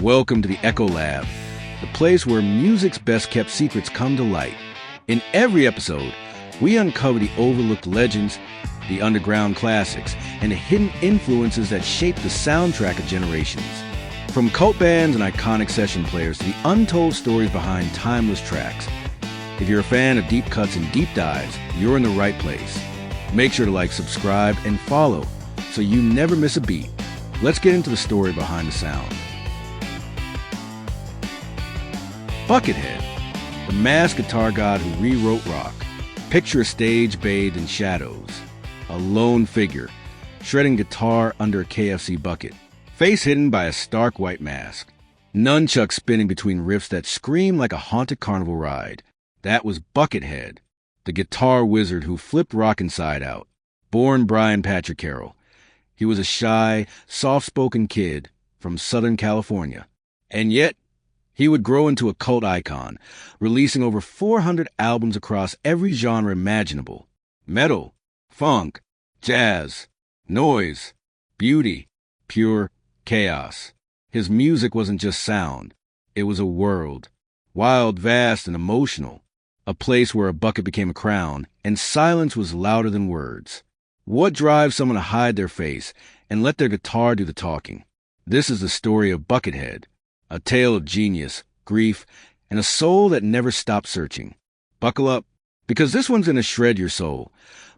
Welcome to the Echo Lab, the place where music's best-kept secrets come to light. In every episode, we uncover the overlooked legends, the underground classics, and the hidden influences that shape the soundtrack of generations. From cult bands and iconic session players to the untold stories behind timeless tracks. If you're a fan of deep cuts and deep dives, you're in the right place. Make sure to like, subscribe, and follow so you never miss a beat. Let's get into the story behind the sound. Buckethead, the masked guitar god who rewrote rock. Picture a stage bathed in shadows. A lone figure, shredding guitar under a KFC bucket. Face hidden by a stark white mask. Nunchucks spinning between riffs that scream like a haunted carnival ride. That was Buckethead, the guitar wizard who flipped rock inside out. Born Brian Patrick Carroll, he was a shy, soft-spoken kid from Southern California. And yet, he would grow into a cult icon, releasing over 400 albums across every genre imaginable. Metal, funk, jazz, noise, beauty, pure chaos. His music wasn't just sound. It was a world. Wild, vast, and emotional. A place where a bucket became a crown, and silence was louder than words. What drives someone to hide their face and let their guitar do the talking? This is the story of Buckethead. A tale of genius, grief, and a soul that never stopped searching. Buckle up, because this one's going to shred your soul.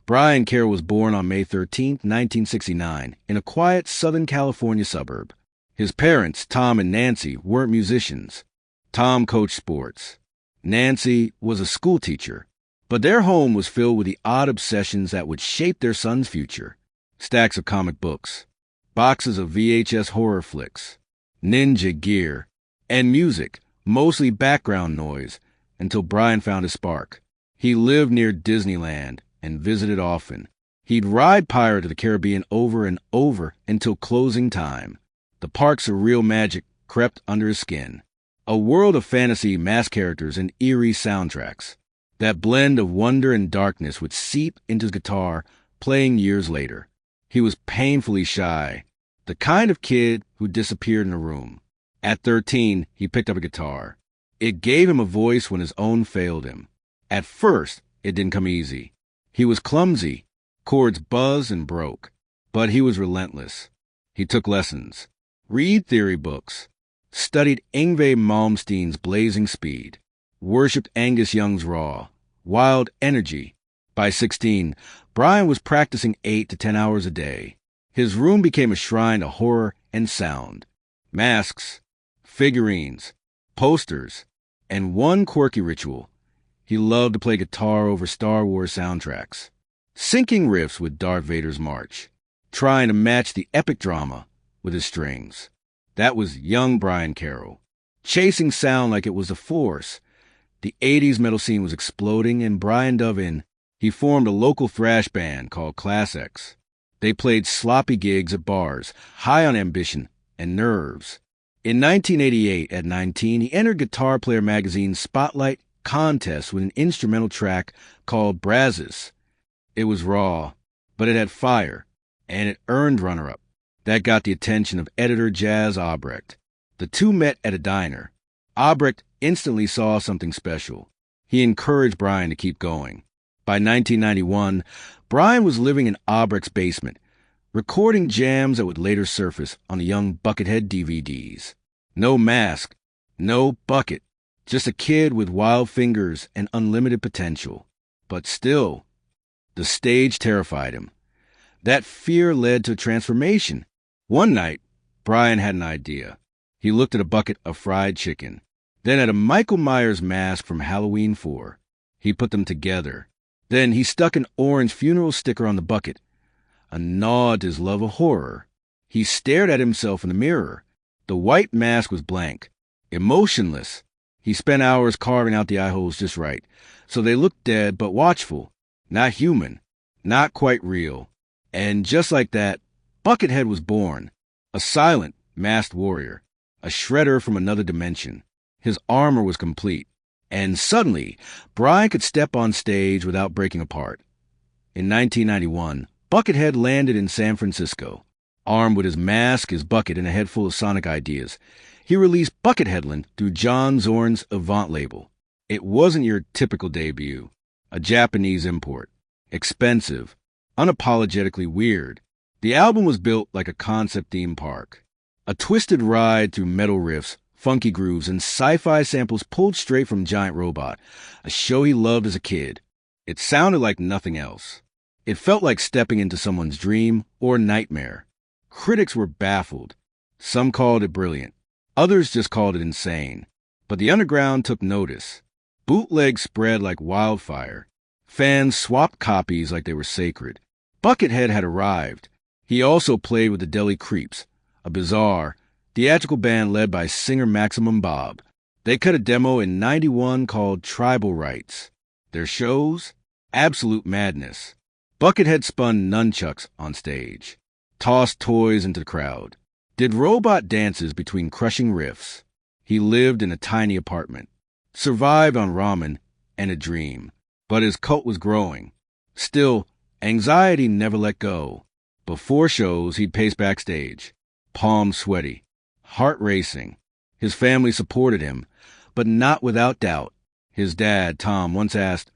Brian Carroll was born on May 13, 1969, in a quiet Southern California suburb. His parents, Tom and Nancy, weren't musicians. Tom coached sports. Nancy was a school teacher. But their home was filled with the odd obsessions that would shape their son's future. Stacks of comic books, boxes of VHS horror flicks, ninja gear, and music, mostly background noise, until Brian found his spark. He lived near Disneyland and visited often. He'd ride Pirate to the Caribbean over and over until closing time. The park's surreal magic crept under his skin. A world of fantasy, masked characters, and eerie soundtracks. That blend of wonder and darkness would seep into his guitar, playing years later. He was painfully shy, the kind of kid who disappeared in a room. At 13, he picked up a guitar. It gave him a voice when his own failed him. At first, it didn't come easy. He was clumsy, chords buzzed and broke, but he was relentless. He took lessons, read theory books, studied Yngwie Malmsteen's Blazing Speed, worshipped Angus Young's Raw, wild energy. By 16, Brian was practicing 8 to 10 hours a day. His room became a shrine to horror and sound. Masks, figurines, posters, and one quirky ritual. He loved to play guitar over Star Wars soundtracks, syncing riffs with Darth Vader's march, trying to match the epic drama with his strings. That was young Brian Carroll, chasing sound like it was a force. The 80s metal scene was exploding, and Brian dove in. He formed a local thrash band called Class X. They played sloppy gigs at bars, high on ambition and nerves. In 1988, at 19, he entered Guitar Player magazine's Spotlight contest with an instrumental track called Brazos. It was raw, but it had fire, and it earned runner-up. That got the attention of editor Jazz Albrecht. The two met at a diner. Albrecht instantly saw something special. He encouraged Brian to keep going. By 1991, Brian was living in Albrecht's basement, recording jams that would later surface on the Young Buckethead DVDs. No mask, no bucket, just a kid with wild fingers and unlimited potential. But still, the stage terrified him. That fear led to a transformation. One night, Brian had an idea. He looked at a bucket of fried chicken, then at a Michael Myers mask from Halloween 4. He put them together. Then he stuck an orange funeral sticker on the bucket, a nod to his love of horror. He stared at himself in the mirror. The white mask was blank, emotionless. He spent hours carving out the eye holes just right, so they looked dead but watchful, not human, not quite real. And just like that, Buckethead was born, a silent, masked warrior, a shredder from another dimension. His armor was complete, and suddenly, Brian could step on stage without breaking apart. In 1991, Buckethead landed in San Francisco. Armed with his mask, his bucket, and a head full of sonic ideas, he released Buckethead through John Zorn's Avant label. It wasn't your typical debut, a Japanese import, expensive, unapologetically weird. The album was built like a concept theme park, a twisted ride through metal riffs, funky grooves, and sci-fi samples pulled straight from Giant Robot, a show he loved as a kid. It sounded like nothing else. It felt like stepping into someone's dream or nightmare. Critics were baffled. Some called it brilliant. Others just called it insane. But the underground took notice. Bootlegs spread like wildfire. Fans swapped copies like they were sacred. Buckethead had arrived. He also played with the Deli Creeps, a bizarre, theatrical band led by singer Maximum Bob. They cut a demo in '91 called Tribal Rights. Their shows? Absolute madness. Buckethead spun nunchucks on stage, tossed toys into the crowd, did robot dances between crushing riffs. He lived in a tiny apartment, survived on ramen and a dream. But his cult was growing. Still, anxiety never let go. Before shows, he'd pace backstage, palms sweaty, heart racing. His family supported him, but not without doubt. His dad, Tom, once asked,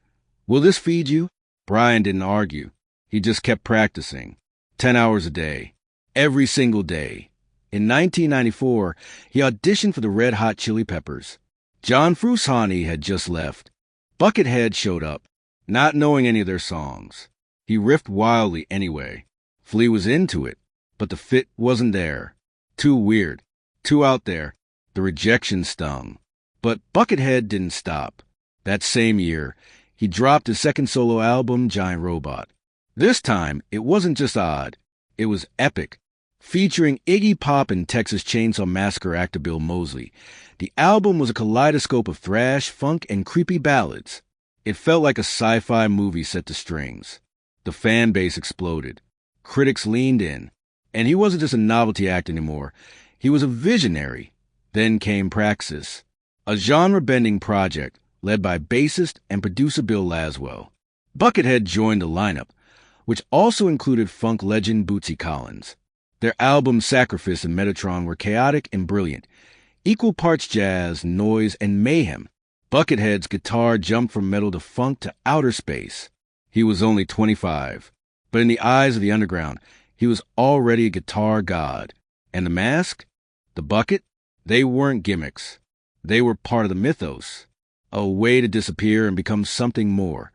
"Will this feed you?" Brian didn't argue. He just kept practicing. 10 hours a day. Every single day. In 1994, he auditioned for the Red Hot Chili Peppers. John Frusciante had just left. Buckethead showed up, not knowing any of their songs. He riffed wildly anyway. Flea was into it, but the fit wasn't there. Too weird. Too out there. The rejection stung. But Buckethead didn't stop. That same year, he dropped his second solo album, Giant Robot. This time, it wasn't just odd. It was epic. Featuring Iggy Pop and Texas Chainsaw Massacre actor Bill Moseley, the album was a kaleidoscope of thrash, funk, and creepy ballads. It felt like a sci-fi movie set to strings. The fan base exploded. Critics leaned in. And he wasn't just a novelty act anymore. He was a visionary. Then came Praxis, a genre-bending project led by bassist and producer Bill Laswell. Buckethead joined the lineup, which also included funk legend Bootsy Collins. Their albums Sacrifice and Metatron were chaotic and brilliant, equal parts jazz, noise, and mayhem. Buckethead's guitar jumped from metal to funk to outer space. He was only 25, but in the eyes of the underground, he was already a guitar god. And the mask? The bucket? They weren't gimmicks. They were part of the mythos, a way to disappear and become something more.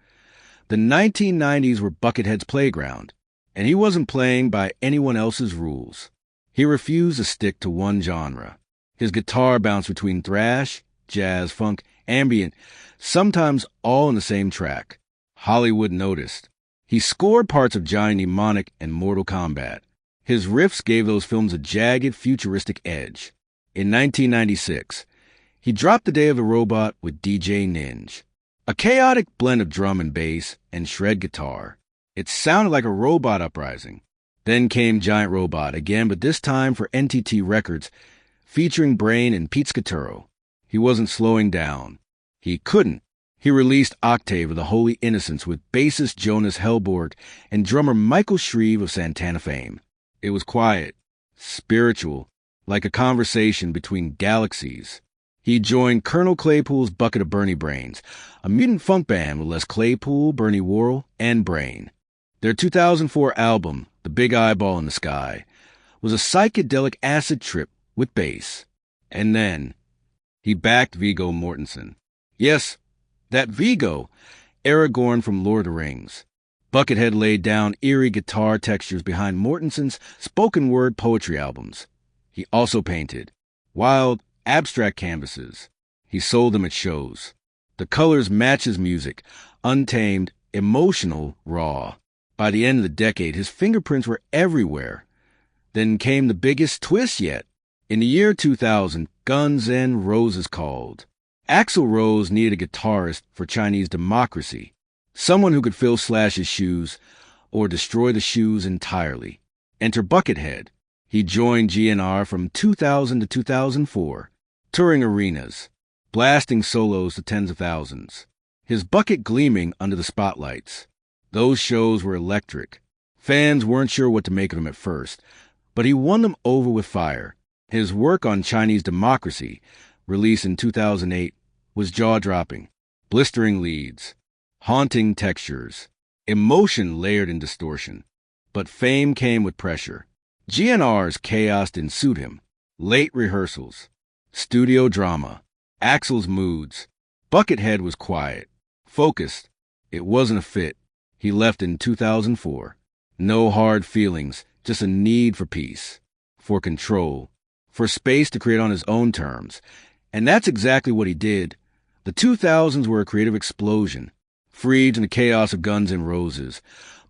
The 1990s were Buckethead's playground, and he wasn't playing by anyone else's rules. He refused to stick to one genre. His guitar bounced between thrash, jazz, funk, ambient, sometimes all in the same track. Hollywood noticed. He scored parts of Johnny Mnemonic and Mortal Kombat. His riffs gave those films a jagged, futuristic edge. In 1996, he dropped The Day of the Robot with DJ Ninja, a chaotic blend of drum and bass and shred guitar. It sounded like a robot uprising. Then came Giant Robot again, but this time for NTT Records, featuring Brain and Pete Scaturo. He wasn't slowing down. He couldn't. He released Octave of the Holy Innocents with bassist Jonas Hellborg and drummer Michael Shreve of Santana fame. It was quiet, spiritual, like a conversation between galaxies. He joined Colonel Claypool's Bucket of Bernie Brains, a mutant funk band with Les Claypool, Bernie Worrell, and Brain. Their 2004 album, The Big Eyeball in the Sky, was a psychedelic acid trip with bass. And then, he backed Viggo Mortensen. Yes, that Viggo, Aragorn from Lord of the Rings. Buckethead laid down eerie guitar textures behind Mortensen's spoken-word poetry albums. He also painted wild, abstract canvases. He sold them at shows. The colors match his music, untamed, emotional, raw. By the end of the decade, his fingerprints were everywhere. Then came the biggest twist yet. In the year 2000, Guns N' Roses called. Axl Rose needed a guitarist for Chinese democracy, someone who could fill Slash's shoes or destroy the shoes entirely. Enter Buckethead. He joined GNR from 2000 to 2004, touring arenas, blasting solos to tens of thousands, his bucket gleaming under the spotlights. Those shows were electric. Fans weren't sure what to make of him at first, but he won them over with fire. His work on Chinese democracy, released in 2008, was jaw-dropping. Blistering leads, haunting textures, emotion layered in distortion. But fame came with pressure. GNR's chaos didn't suit him. Late rehearsals, studio drama, Axl's moods. Buckethead was quiet, focused. It wasn't a fit. He left in 2004. No hard feelings, just a need for peace, for control, for space to create on his own terms. And that's exactly what he did. The 2000s were a creative explosion. Freed in the chaos of Guns N' Roses,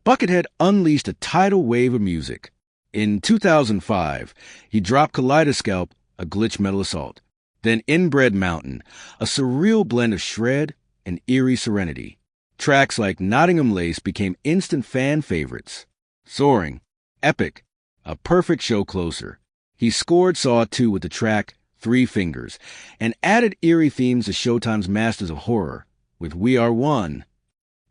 Buckethead unleashed a tidal wave of music. In 2005, he dropped Kaleidoscope, a glitch metal assault. Then Inbred Mountain, a surreal blend of shred and eerie serenity. Tracks like Nottingham Lace became instant fan favorites. Soaring, epic, a perfect show closer. He scored Saw 2 with the track Three Fingers, and added eerie themes to Showtime's Masters of Horror with We Are One.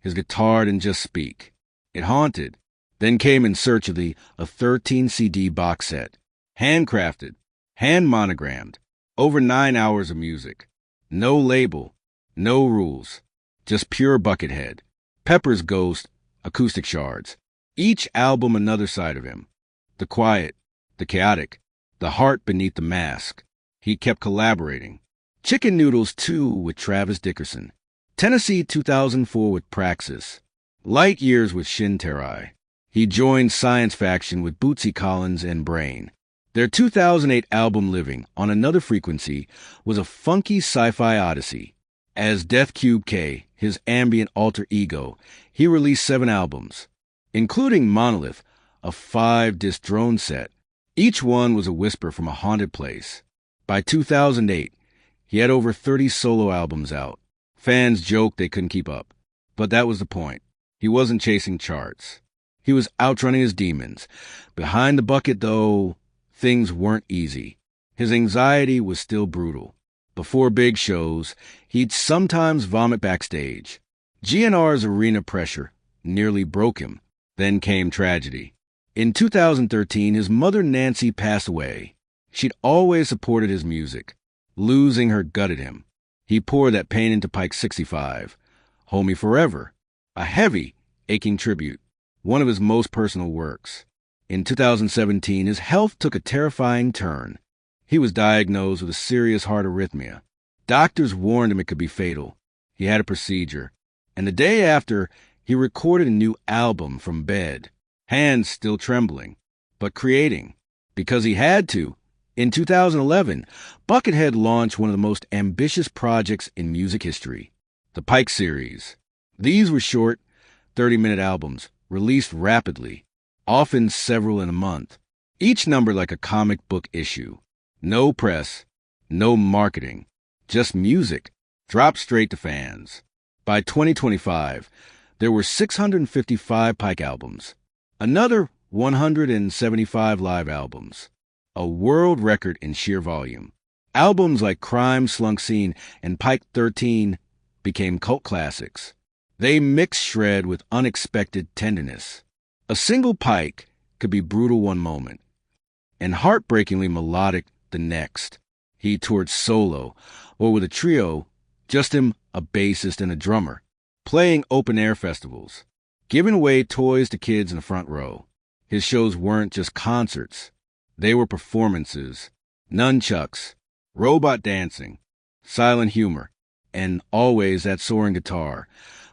His guitar didn't just speak. It haunted. Then came In Search of a 13-CD box set. Handcrafted, hand-monogrammed, over 9 hours of music. No label, no rules, just pure Buckethead. Pepper's Ghost, acoustic shards. Each album another side of him. The quiet, the chaotic, the heart beneath the mask. He kept collaborating. Chicken Noodles 2 with Travis Dickerson. Tennessee 2004 with Praxis. Light Years with Shin Terai. He joined Science Faction with Bootsy Collins and Brain. Their 2008 album Living on Another Frequency was a funky sci-fi odyssey. As Death Cube K, his ambient alter ego, he released 7 albums, including Monolith, a 5-disc drone set. Each one was a whisper from a haunted place. By 2008, he had over 30 solo albums out. Fans joked they couldn't keep up, but that was the point. He wasn't chasing charts. He was outrunning his demons. Behind the bucket, though, things weren't easy. His anxiety was still brutal. Before big shows, he'd sometimes vomit backstage. GNR's arena pressure nearly broke him. Then came tragedy. In 2013, his mother Nancy passed away. She'd always supported his music. Losing her gutted him. He poured that pain into Pike 65. Hold Me Forever, a heavy, aching tribute, one of his most personal works. In 2017, his health took a terrifying turn. He was diagnosed with a serious heart arrhythmia. Doctors warned him it could be fatal. He had a procedure. And the day after, he recorded a new album from bed. Hands still trembling, but creating. Because he had to. In 2011, Buckethead launched one of the most ambitious projects in music history, the Pike series. These were short, 30-minute albums, released rapidly, often several in a month, each numbered like a comic book issue. No press, no marketing, just music, dropped straight to fans. By 2025, there were 655 Pike albums, another 175 live albums, a world record in sheer volume. Albums like Crime Slunk Scene and Pike 13 became cult classics. They mixed shred with unexpected tenderness. A single Pike could be brutal one moment and heartbreakingly melodic the next. He toured solo or with a trio, just him, a bassist, and a drummer, playing open-air festivals, giving away toys to kids in the front row. His shows weren't just concerts. They were performances, nunchucks, robot dancing, silent humor, and always that soaring guitar.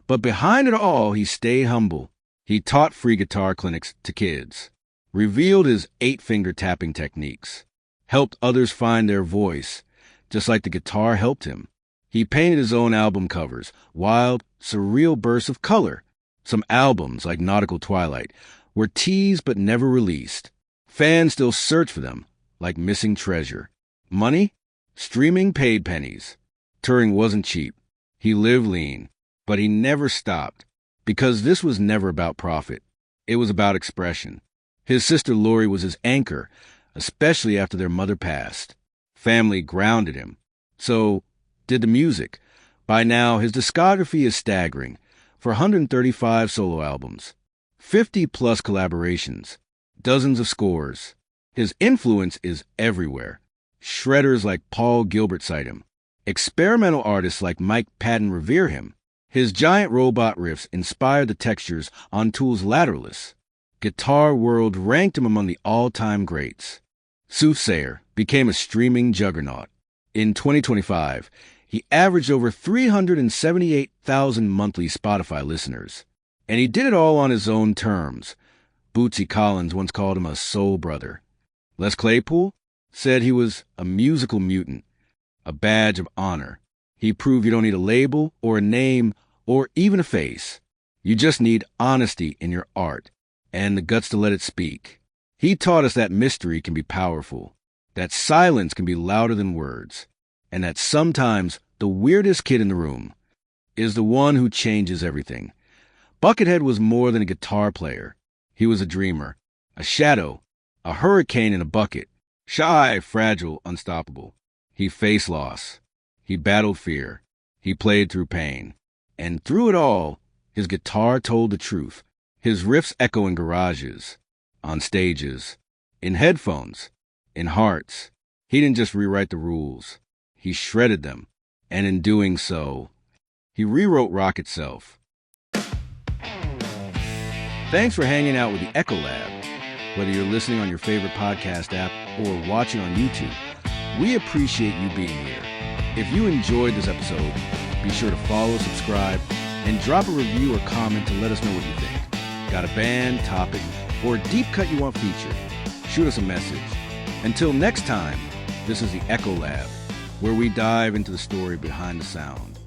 But behind it all, he stayed humble. He taught free guitar clinics to kids, revealed his 8-finger tapping techniques, helped others find their voice, just like the guitar helped him. He painted his own album covers, wild, surreal bursts of color. Some albums, like Nautical Twilight, were teased but never released. Fans still search for them, like missing treasure. Money? Streaming paid pennies. Touring wasn't cheap. He lived lean, but he never stopped, because this was never about profit. It was about expression. His sister Lori was his anchor, especially after their mother passed. Family grounded him. So did the music. By now, his discography is staggering. For 135 solo albums, 50-plus collaborations, dozens of scores. His influence is everywhere. Shredders like Paul Gilbert cite him. Experimental artists like Mike Patton revere him. His giant robot riffs inspired the textures on Tool's Lateralus. Guitar World ranked him among the all-time greats. Soothsayer became a streaming juggernaut. In 2025, he averaged over 378,000 monthly Spotify listeners. And he did it all on his own terms. Bootsy Collins once called him a soul brother. Les Claypool said he was a musical mutant, a badge of honor. He proved you don't need a label or a name or even a face. You just need honesty in your art and the guts to let it speak. He taught us that mystery can be powerful, that silence can be louder than words, and that sometimes the weirdest kid in the room is the one who changes everything. Buckethead was more than a guitar player. He was a dreamer, a shadow, a hurricane in a bucket, shy, fragile, unstoppable. He faced loss. He battled fear. He played through pain. And through it all, his guitar told the truth. His riffs echo in garages, on stages, in headphones, in hearts. He didn't just rewrite the rules. He shredded them. And in doing so, he rewrote rock itself. Thanks for hanging out with the Echo Lab. Whether you're listening on your favorite podcast app or watching on YouTube, we appreciate you being here. If you enjoyed this episode, be sure to follow, subscribe, and drop a review or comment to let us know what you think. Got a band, topic, or a deep cut you want featured? Shoot us a message. Until next time, this is the Echo Lab, where we dive into the story behind the sound.